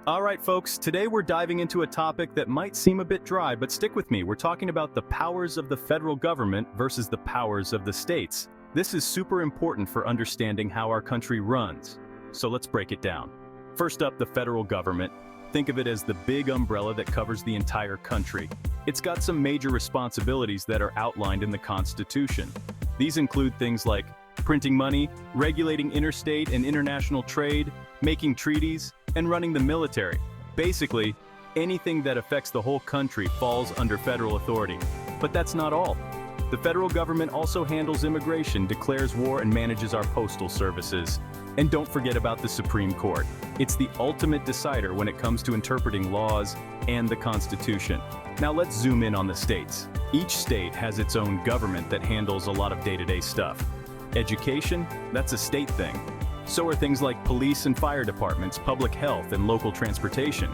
All right, folks, today we're diving into a topic that might seem a bit dry, but stick with me. We're talking about the powers of the federal government versus the powers of the states. This is super important for understanding how our country runs. So let's break it down. First up, the federal government. Think of it as the big umbrella that covers the entire country. It's got some major responsibilities that are outlined in the Constitution. These include things like printing money, regulating interstate and international trade, making treaties, and running the military. Basically, anything that affects the whole country falls under federal authority. But that's not all. The federal government also handles immigration, declares war, and manages our postal services. And don't forget about the Supreme Court. It's the ultimate decider when it comes to interpreting laws and the Constitution. Now let's zoom in on the states. Each state has its own government that handles a lot of day-to-day stuff. Education, that's a state thing. So are things like police and fire departments, public health, and local transportation.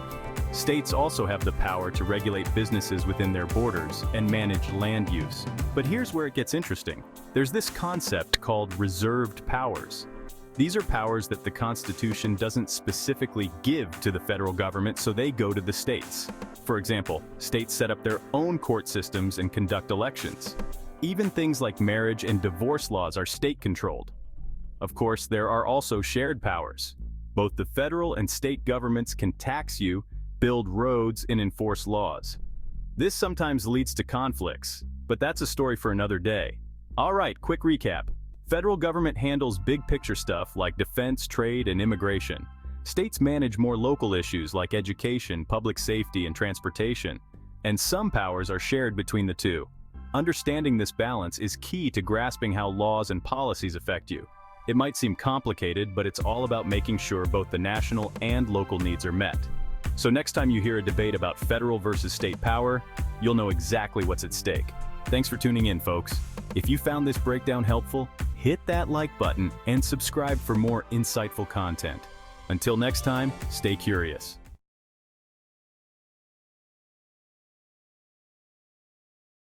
States also have the power to regulate businesses within their borders and manage land use. But here's where it gets interesting. There's this concept called reserved powers. These are powers that the Constitution doesn't specifically give to the federal government, so they go to the states. For example, states set up their own court systems and conduct elections. Even things like marriage and divorce laws are state-controlled. Of course, there are also shared powers. Both the federal and state governments can tax you, build roads, and enforce laws. This sometimes leads to conflicts, but that's a story for another day. All right, quick recap. Federal government handles big-picture stuff like defense, trade, and immigration. States manage more local issues like education, public safety, and transportation. And some powers are shared between the two. Understanding this balance is key to grasping how laws and policies affect you. It might seem complicated, but it's all about making sure both the national and local needs are met. So next time you hear a debate about federal versus state power, you'll know exactly what's at stake. Thanks for tuning in, folks. If you found this breakdown helpful, hit that like button and subscribe for more insightful content. Until next time, stay curious.